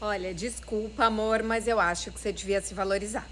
Olha, desculpa, amor, mas eu acho que você devia se valorizar.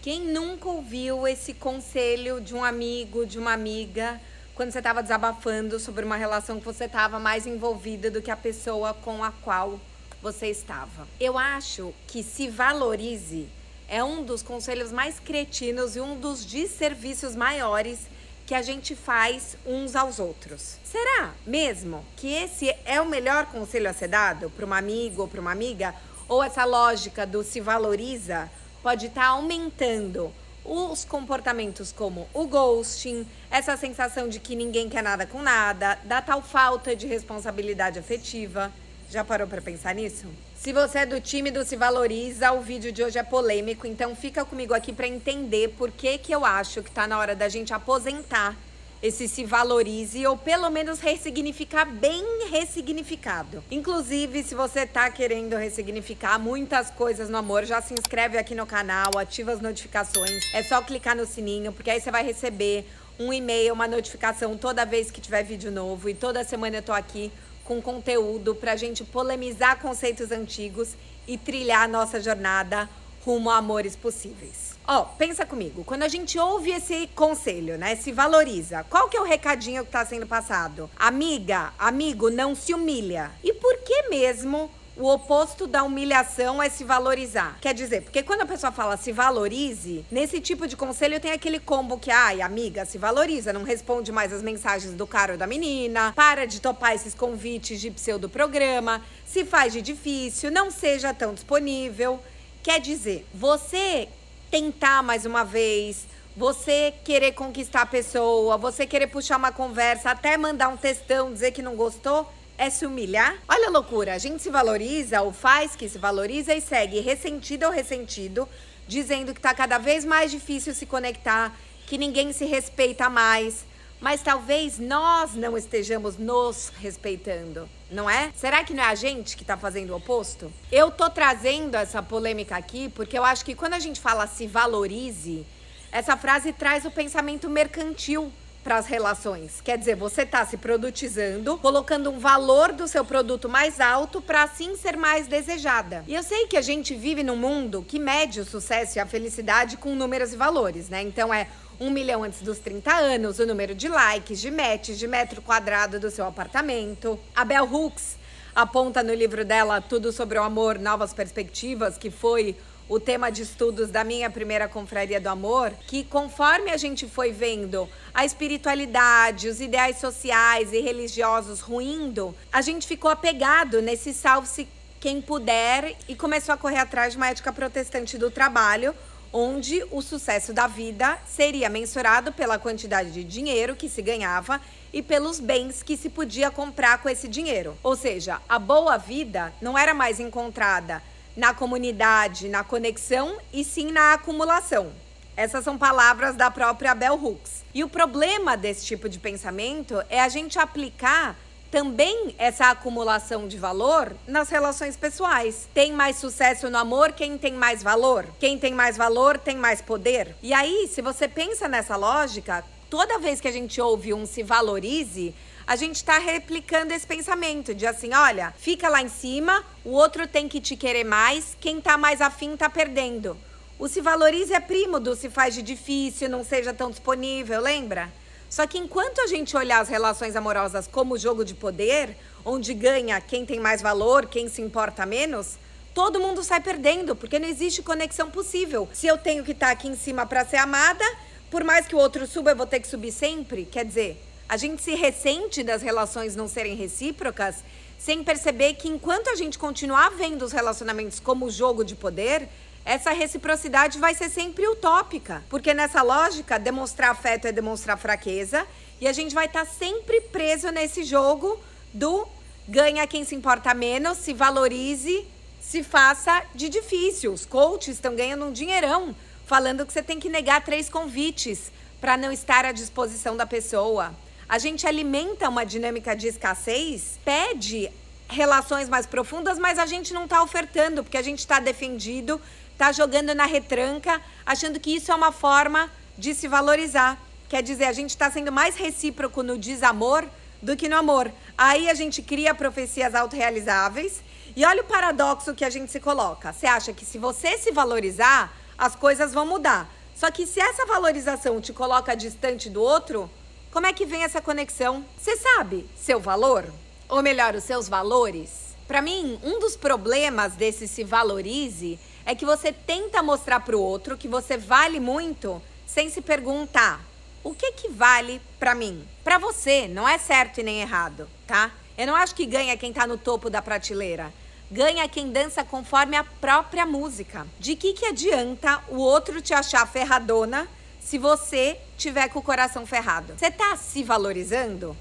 Quem nunca ouviu esse conselho de um amigo, de uma amiga, quando você estava desabafando sobre uma relação que você estava mais envolvida do que a pessoa com a qual você estava? Eu acho que se valorize é um dos conselhos mais cretinos e um dos desserviços maiores que a gente faz uns aos outros. Será mesmo que esse é o melhor conselho a ser dado para um amigo ou para uma amiga? Ou essa lógica do se valoriza pode estar aumentando os comportamentos como o ghosting, essa sensação de que ninguém quer nada com nada, da tal falta de responsabilidade afetiva? Já parou para pensar nisso? Se você é do time do Se Valoriza, o vídeo de hoje é polêmico, então fica comigo aqui para entender por que eu acho que tá na hora da gente aposentar esse Se Valorize, ou pelo menos ressignificar bem ressignificado. Inclusive, se você tá querendo ressignificar muitas coisas no amor, já se inscreve aqui no canal, ativa as notificações, é só clicar no sininho, porque aí você vai receber um e-mail, uma notificação toda vez que tiver vídeo novo, e toda semana eu tô aqui com conteúdo pra gente polemizar conceitos antigos e trilhar a nossa jornada rumo a amores possíveis. Pensa comigo, quando a gente ouve esse conselho, né, se valoriza, qual que é o recadinho que tá sendo passado? Amiga, amigo, não se humilha. E por que mesmo o oposto da humilhação é se valorizar? Quer dizer, porque quando a pessoa fala se valorize, nesse tipo de conselho tem aquele combo que, ai, amiga, se valoriza, não responde mais as mensagens do cara ou da menina, para de topar esses convites de pseudo-programa, se faz de difícil, não seja tão disponível. Quer dizer, você tentar mais uma vez, você querer conquistar a pessoa, você querer puxar uma conversa, até mandar um textão, dizer que não gostou, é se humilhar? Olha a loucura, a gente se valoriza ou faz que se valoriza e segue ressentida ou ressentido, dizendo que tá cada vez mais difícil se conectar, que ninguém se respeita mais. Mas talvez nós não estejamos nos respeitando, não é? Será que não é a gente que tá fazendo o oposto? Eu tô trazendo essa polêmica aqui porque eu acho que quando a gente fala se valorize, essa frase traz o pensamento mercantil para as relações. Quer dizer, você tá se produtizando, colocando um valor do seu produto mais alto para assim ser mais desejada. E eu sei que a gente vive num mundo que mede o sucesso e a felicidade com números e valores, né? Então é 1 milhão antes dos 30 anos, o número de likes, de matches, de metro quadrado do seu apartamento. A Bell Hooks aponta no livro dela Tudo sobre o Amor, Novas Perspectivas, que foi o tema de estudos da minha primeira confraria do amor, que conforme a gente foi vendo a espiritualidade, os ideais sociais e religiosos ruindo, a gente ficou apegado nesse salve-se quem puder e começou a correr atrás de uma ética protestante do trabalho, onde o sucesso da vida seria mensurado pela quantidade de dinheiro que se ganhava e pelos bens que se podia comprar com esse dinheiro. Ou seja, a boa vida não era mais encontrada na comunidade, na conexão, e sim na acumulação. Essas são palavras da própria Bell Hooks. E o problema desse tipo de pensamento é a gente aplicar também essa acumulação de valor nas relações pessoais. Tem mais sucesso no amor quem tem mais valor? Quem tem mais valor tem mais poder? E aí, se você pensa nessa lógica, toda vez que a gente ouve um se valorize, a gente está replicando esse pensamento de assim, olha, fica lá em cima, o outro tem que te querer mais, quem tá mais afim tá perdendo. O se valorize é primo do se faz de difícil, não seja tão disponível, lembra? Só que enquanto a gente olhar as relações amorosas como jogo de poder, onde ganha quem tem mais valor, quem se importa menos, todo mundo sai perdendo, porque não existe conexão possível. Se eu tenho que estar aqui em cima para ser amada, por mais que o outro suba, eu vou ter que subir sempre. Quer dizer, a gente se ressente das relações não serem recíprocas, sem perceber que enquanto a gente continuar vendo os relacionamentos como jogo de poder, essa reciprocidade vai ser sempre utópica. Porque nessa lógica, demonstrar afeto é demonstrar fraqueza, e a gente vai estar sempre preso nesse jogo do ganha quem se importa menos, se valorize, se faça de difícil. Os coaches estão ganhando um dinheirão, falando que você tem que negar 3 convites para não estar à disposição da pessoa. A gente alimenta uma dinâmica de escassez, pede relações mais profundas, mas a gente não está ofertando, porque a gente está defendido, está jogando na retranca, achando que isso é uma forma de se valorizar. Quer dizer, a gente está sendo mais recíproco no desamor do que no amor. Aí a gente cria profecias autorrealizáveis E olha o paradoxo que a gente se coloca. Você acha que se você se valorizar, as coisas vão mudar. Só que se essa valorização te coloca distante do outro, como é que vem essa conexão? Você sabe seu valor? Ou melhor, os seus valores? Para mim, um dos problemas desse se valorize é que você tenta mostrar para o outro que você vale muito sem se perguntar: o que vale para mim? Para você, não é certo e nem errado, tá? Eu não acho que ganha quem tá no topo da prateleira. Ganha quem dança conforme a própria música. De que adianta o outro te achar ferradona se você tiver com o coração ferrado? Você tá se valorizando?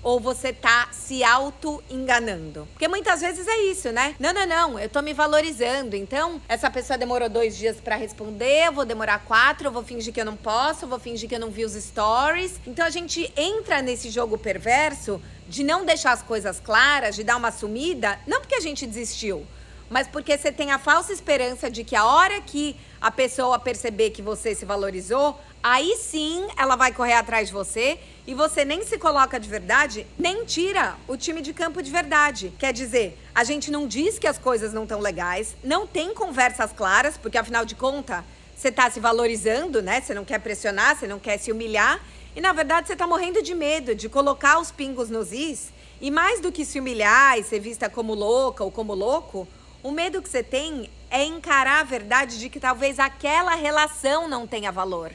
Ou você tá se auto-enganando? Porque muitas vezes é isso, né? Não, eu tô me valorizando. Então, essa pessoa demorou 2 dias pra responder, eu vou demorar 4, eu vou fingir que eu não posso, eu vou fingir que eu não vi os stories. Então, a gente entra nesse jogo perverso de não deixar as coisas claras, de dar uma sumida, não porque a gente desistiu, mas porque você tem a falsa esperança de que a hora que a pessoa perceber que você se valorizou, aí sim ela vai correr atrás de você e você nem se coloca de verdade, nem tira o time de campo de verdade. Quer dizer, a gente não diz que as coisas não estão legais, não tem conversas claras, porque afinal de contas, você tá se valorizando, né? Você não quer pressionar, você não quer se humilhar. E na verdade você tá morrendo de medo de colocar os pingos nos is. E mais do que se humilhar e ser vista como louca ou como louco, o medo que você tem é encarar a verdade de que talvez aquela relação não tenha valor.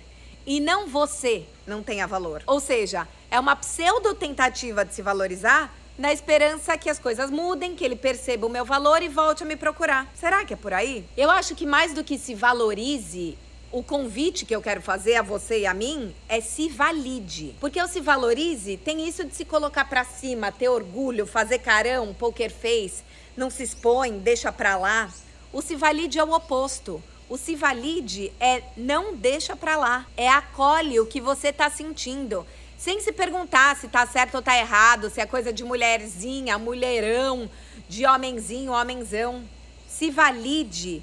E não você não tenha valor. Ou seja, é uma pseudo-tentativa de se valorizar na esperança que as coisas mudem, que ele perceba o meu valor e volte a me procurar. Será que é por aí? Eu acho que mais do que se valorize, o convite que eu quero fazer a você e a mim é se valide. Porque o se valorize tem isso de se colocar pra cima, ter orgulho, fazer carão, poker face, não se expõe, deixa pra lá. O se valide é o oposto. O se valide é não deixa pra lá, é acolhe o que você tá sentindo, sem se perguntar se tá certo ou tá errado, se é coisa de mulherzinha, mulherão, de homenzinho, homenzão. Se valide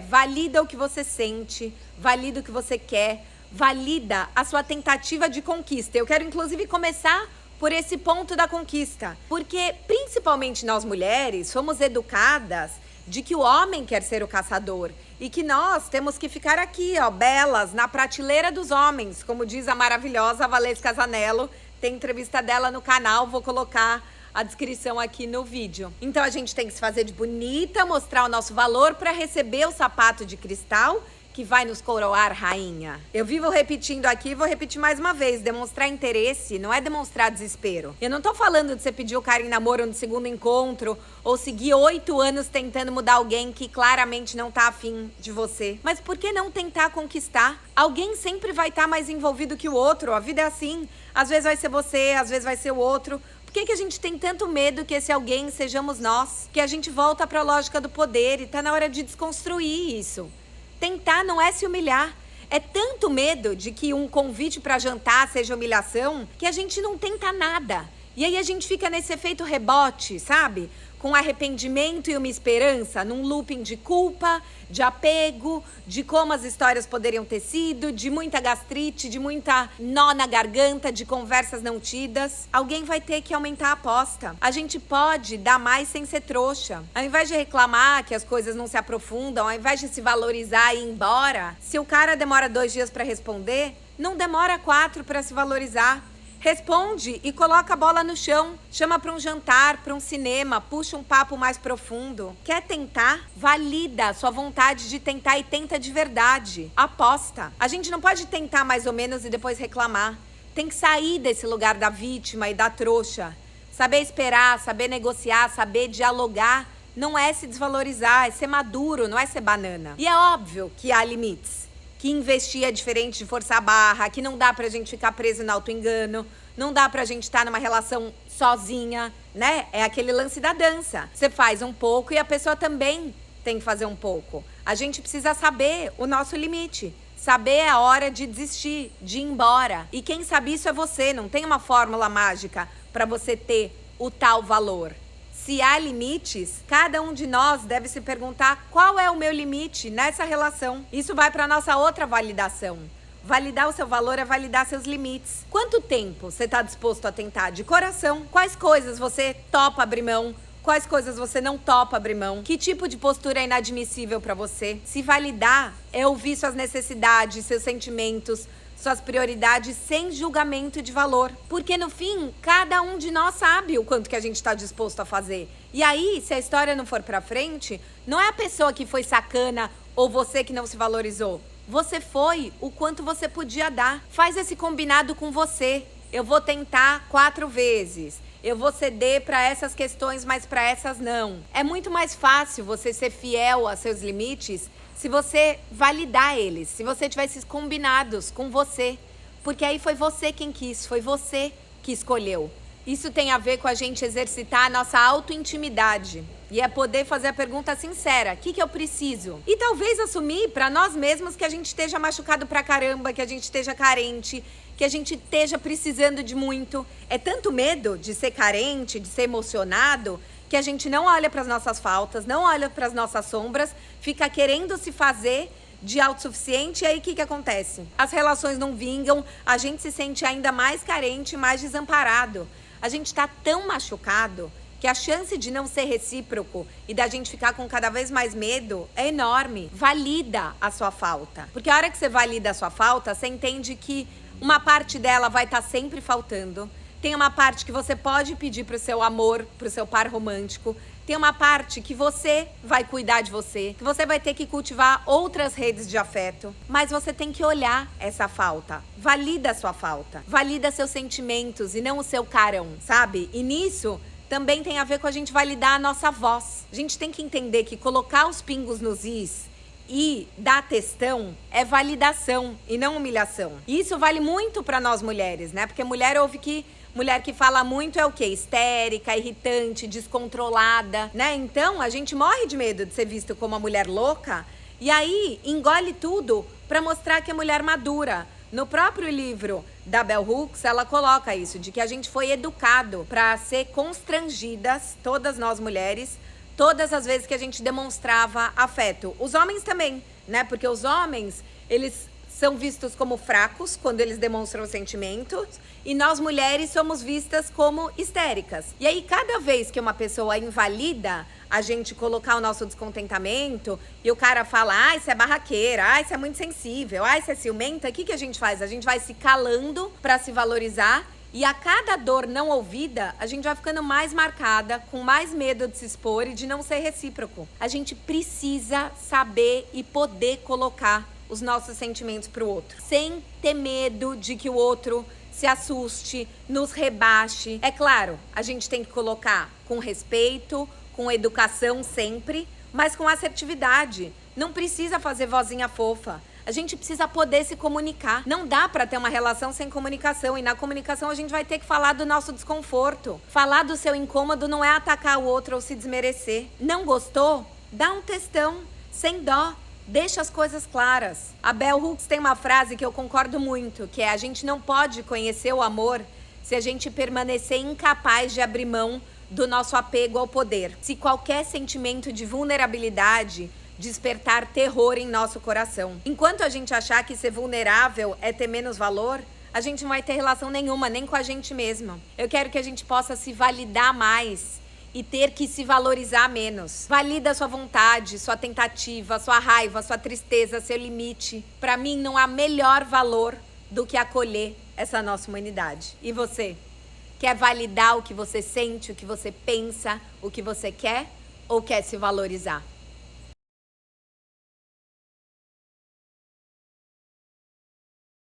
valida o que você sente, valida o que você quer, valida a sua tentativa de conquista. Eu quero inclusive começar por esse ponto da conquista, porque principalmente nós mulheres somos educadas de que o homem quer ser o caçador e que nós temos que ficar aqui, ó, belas, na prateleira dos homens, como diz a maravilhosa Valesca Zanello. Tem entrevista dela no canal, vou colocar a descrição aqui no vídeo. Então a gente tem que se fazer de bonita, mostrar o nosso valor para receber o sapato de cristal que vai nos coroar rainha. Eu vivo repetindo aqui, vou repetir mais uma vez. Demonstrar interesse não é demonstrar desespero. Eu não tô falando de você pedir o cara em namoro no segundo encontro ou seguir 8 anos tentando mudar alguém que claramente não tá afim de você. Mas por que não tentar conquistar? Alguém sempre vai estar mais envolvido que o outro. A vida é assim. Às vezes vai ser você, às vezes vai ser o outro. Por que a gente tem tanto medo que esse alguém sejamos nós? Que a gente volta pra lógica do poder e tá na hora de desconstruir isso. Tentar não é se humilhar. É tanto medo de que um convite para jantar seja humilhação que a gente não tenta nada. E aí a gente fica nesse efeito rebote, sabe? Com arrependimento e uma esperança, num looping de culpa, de apego, de como as histórias poderiam ter sido, de muita gastrite, de muita nó na garganta, de conversas não tidas. Alguém vai ter que aumentar a aposta. A gente pode dar mais sem ser trouxa. Ao invés de reclamar que as coisas não se aprofundam, ao invés de se valorizar e ir embora, se o cara demora 2 dias para responder, não demora 4 para se valorizar. Responde e coloca a bola no chão. Chama para um jantar, para um cinema, puxa um papo mais profundo. Quer tentar? Valida a sua vontade de tentar e tenta de verdade. Aposta. A gente não pode tentar mais ou menos e depois reclamar. Tem que sair desse lugar da vítima e da trouxa. Saber esperar, saber negociar, saber dialogar não é se desvalorizar, é ser maduro, não é ser banana. E é óbvio que há limites. Que investir é diferente de forçar a barra, que não dá pra gente ficar preso no auto-engano, não dá pra gente estar numa relação sozinha, né? É aquele lance da dança. Você faz um pouco e a pessoa também tem que fazer um pouco. A gente precisa saber o nosso limite, saber a hora de desistir, de ir embora. E quem sabe isso é você, não tem uma fórmula mágica pra você ter o tal valor. Se há limites, cada um de nós deve se perguntar qual é o meu limite nessa relação. Isso vai para nossa outra validação. Validar o seu valor é validar seus limites. Quanto tempo você está disposto a tentar de coração? Quais coisas você topa abrir mão? Quais coisas você não topa abrir mão? Que tipo de postura é inadmissível pra você? Se validar é ouvir suas necessidades, seus sentimentos, suas prioridades sem julgamento de valor. Porque no fim, cada um de nós sabe o quanto que a gente tá disposto a fazer. E aí, se a história não for pra frente, não é a pessoa que foi sacana ou você que não se valorizou. Você foi o quanto você podia dar. Faz esse combinado com você. Eu vou tentar 4 vezes. Eu vou ceder para essas questões, mas para essas não. É muito mais fácil você ser fiel a seus limites se você validar eles, se você tiver esses combinados com você. Porque aí foi você quem quis, foi você que escolheu. Isso tem a ver com a gente exercitar a nossa autointimidade. E é poder fazer a pergunta sincera, o que eu preciso? E talvez assumir para nós mesmos que a gente esteja machucado pra caramba, que a gente esteja carente, que a gente esteja precisando de muito. É tanto medo de ser carente, de ser emocionado, que a gente não olha para as nossas faltas, não olha para as nossas sombras, fica querendo se fazer de autossuficiente, e aí o que acontece? As relações não vingam, a gente se sente ainda mais carente, mais desamparado. A gente está tão machucado que a chance de não ser recíproco e da gente ficar com cada vez mais medo é enorme. Valida a sua falta. Porque a hora que você valida a sua falta, você entende que uma parte dela vai estar sempre faltando. Tem uma parte que você pode pedir pro seu amor, pro seu par romântico. Tem uma parte que você vai cuidar de você, que você vai ter que cultivar outras redes de afeto. Mas você tem que olhar essa falta. Valida a sua falta. Valida seus sentimentos e não o seu carão, sabe? E nisso também tem a ver com a gente validar a nossa voz. A gente tem que entender que colocar os pingos nos is e dar textão é validação e não humilhação. E isso vale muito para nós mulheres, né? Porque mulher que fala muito é o quê? Histérica, irritante, descontrolada, né? Então, a gente morre de medo de ser visto como uma mulher louca e aí engole tudo para mostrar que é mulher madura. No próprio livro da Bell Hooks, ela coloca isso, de que a gente foi educado para ser constrangidas, todas nós mulheres, todas as vezes que a gente demonstrava afeto. Os homens também, né? Porque os homens, eles são vistos como fracos quando eles demonstram sentimentos e nós mulheres somos vistas como histéricas. E aí, cada vez que uma pessoa invalida a gente colocar o nosso descontentamento e o cara fala, ai, você é barraqueira, ai, você é muito sensível, ai, você é ciumenta, o que a gente faz? A gente vai se calando pra se valorizar e a cada dor não ouvida, a gente vai ficando mais marcada, com mais medo de se expor e de não ser recíproco. A gente precisa saber e poder colocar os nossos sentimentos pro outro, sem ter medo de que o outro se assuste, nos rebaixe. É claro, a gente tem que colocar com respeito, com educação sempre, mas com assertividade. Não precisa fazer vozinha fofa. A gente precisa poder se comunicar. Não dá pra ter uma relação sem comunicação. E na comunicação a gente vai ter que falar do nosso desconforto. Falar do seu incômodo não é atacar o outro ou se desmerecer. Não gostou? Dá um textão, sem dó. Deixa as coisas claras. A Bell Hooks tem uma frase que eu concordo muito, que é: a gente não pode conhecer o amor se a gente permanecer incapaz de abrir mão do nosso apego ao poder. Se qualquer sentimento de vulnerabilidade despertar terror em nosso coração. Enquanto a gente achar que ser vulnerável é ter menos valor, a gente não vai ter relação nenhuma, nem com a gente mesma. Eu quero que a gente possa se validar mais e ter que se valorizar menos. Valida sua vontade, sua tentativa, sua raiva, sua tristeza, seu limite. Pra mim, não há melhor valor do que acolher essa nossa humanidade. E você? Quer validar o que você sente, o que você pensa, o que você quer? Ou quer se valorizar?